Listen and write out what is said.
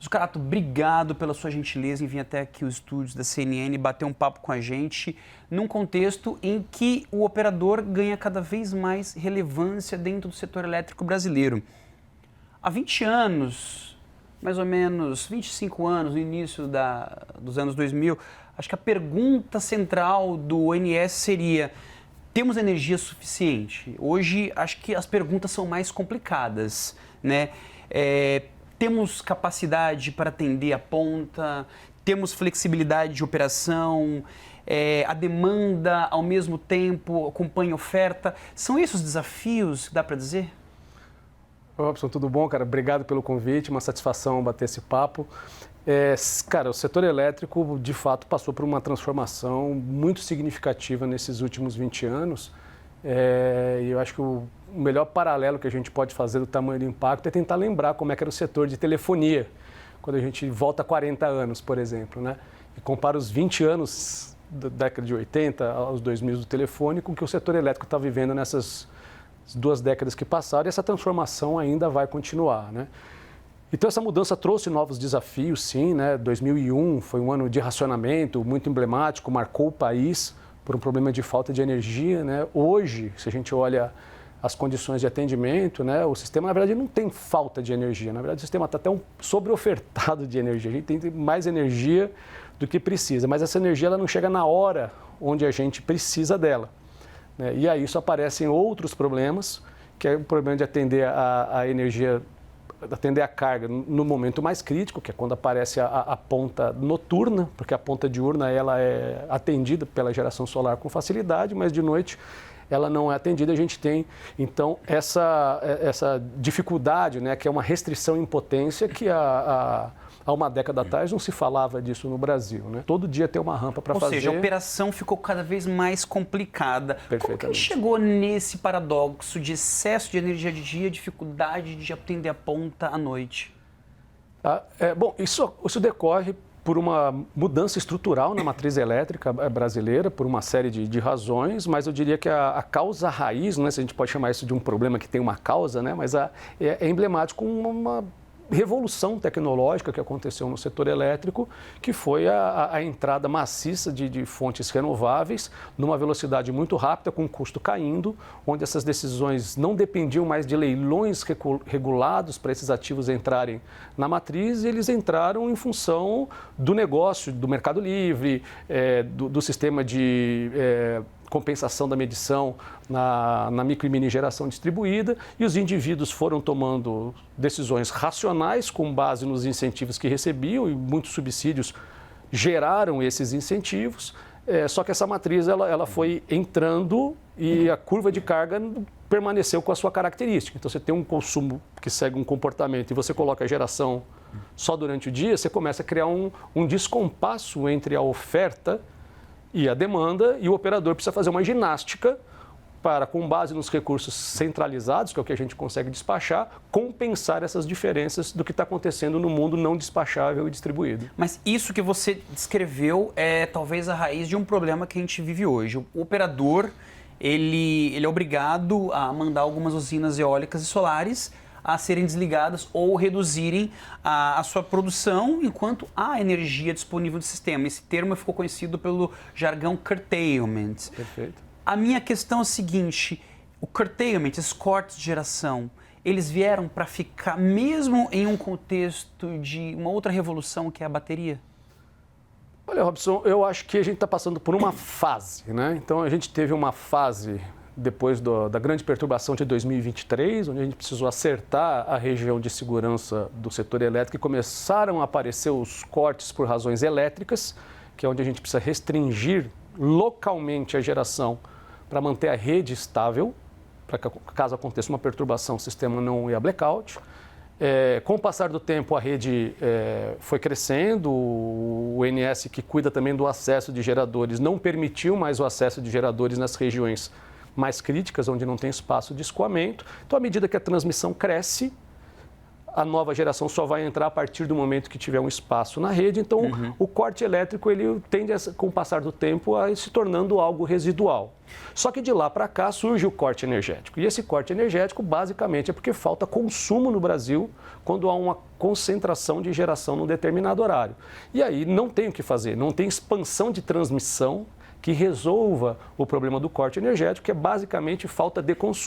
Zuccarello, obrigado pela sua gentileza em vir até aqui os estúdios da CNN e bater um papo com a gente num contexto em que o operador ganha cada vez mais relevância dentro do setor elétrico brasileiro. Há 20 anos, mais ou menos 25 anos, no início dos anos 2000, acho que a pergunta central do ONS seria: temos energia suficiente? Hoje, acho que as perguntas são mais complicadas, né? Temos capacidade para atender a ponta, temos flexibilidade de operação, a demanda, ao mesmo tempo, acompanha a oferta. São esses os desafios, dá para dizer? Robson, tudo bom, cara? Obrigado pelo convite, uma satisfação bater esse papo. Cara, o setor elétrico, de fato, passou por uma transformação muito significativa nesses últimos 20 anos. E eu acho que o melhor paralelo que a gente pode fazer do tamanho do impacto é tentar lembrar como é que era o setor de telefonia, quando a gente volta 40 anos, por exemplo, né? E compara os 20 anos da década de 80 aos 2000 do telefone com o que o setor elétrico está vivendo nessas 2 décadas que passaram, e essa transformação ainda vai continuar, né? Então, essa mudança trouxe novos desafios, sim, né? 2001 foi um ano de racionamento muito emblemático, marcou o país por um problema de falta de energia, né? Hoje, se a gente olha as condições de atendimento, né? O sistema, na verdade, não tem falta de energia. Na verdade, o sistema está até sobreofertado de energia. A gente tem mais energia do que precisa, mas essa energia ela não chega na hora onde a gente precisa dela, né? E aí isso aparecem outros problemas, que é o problema de atender a energia, atender a carga no momento mais crítico, que é quando aparece a ponta noturna, porque a ponta diurna ela é atendida pela geração solar com facilidade, mas de noite ela não é atendida. A gente tem, então, essa dificuldade, né, que é uma restrição em potência que há uma década atrás não se falava disso no Brasil, né? Todo dia tem uma rampa para fazer. Ou seja, a operação ficou cada vez mais complicada. Como que a gente chegou nesse paradoxo de excesso de energia de dia, dificuldade de atender a ponta à noite? Bom, isso decorre por uma mudança estrutural na matriz elétrica brasileira, por uma série de razões, mas eu diria que a causa raiz, né, se a gente pode chamar isso de um problema que tem uma causa, né, mas é emblemático uma revolução tecnológica que aconteceu no setor elétrico, que foi a entrada maciça de fontes renováveis numa velocidade muito rápida, com o custo caindo, onde essas decisões não dependiam mais de leilões regulados para esses ativos entrarem na matriz, e eles entraram em função do negócio, do mercado livre, do sistema de compensação da medição na micro e mini geração distribuída, e os indivíduos foram tomando decisões racionais com base nos incentivos que recebiam, e muitos subsídios geraram esses incentivos, só que essa matriz ela foi entrando e a curva de carga permaneceu com a sua característica. Então, você tem um consumo que segue um comportamento e você coloca a geração só durante o dia, você começa a criar um descompasso entre a oferta e a demanda, e o operador precisa fazer uma ginástica para, com base nos recursos centralizados, que é o que a gente consegue despachar, compensar essas diferenças do que está acontecendo no mundo não despachável e distribuído. Mas isso que você descreveu é talvez a raiz de um problema que a gente vive hoje. O operador, ele é obrigado a mandar algumas usinas eólicas e solares a serem desligadas ou reduzirem a sua produção enquanto há energia disponível no sistema. Esse termo ficou conhecido pelo jargão curtailment. Perfeito. A minha questão é a seguinte: o curtailment, esses cortes de geração, eles vieram para ficar mesmo em um contexto de uma outra revolução que é a bateria? Olha, Robson, eu acho que a gente está passando por uma fase, né? Então, a gente teve uma fase depois da grande perturbação de 2023, onde a gente precisou acertar a região de segurança do setor elétrico, e começaram a aparecer os cortes por razões elétricas, que é onde a gente precisa restringir localmente a geração para manter a rede estável, para que, caso aconteça uma perturbação, o sistema não ia blackout. Com o passar do tempo, a rede foi crescendo, o ONS, que cuida também do acesso de geradores, não permitiu mais o acesso de geradores nas regiões mais críticas, onde não tem espaço de escoamento. Então, à medida que a transmissão cresce, a nova geração só vai entrar a partir do momento que tiver um espaço na rede. Então, o corte elétrico ele tende, com o passar do tempo, a ir se tornando algo residual. Só que de lá para cá surge o corte energético. E esse corte energético, basicamente, é porque falta consumo no Brasil quando há uma concentração de geração num determinado horário. E aí não tem o que fazer, não tem expansão de transmissão que resolva o problema do corte energético, que é basicamente falta de consumo.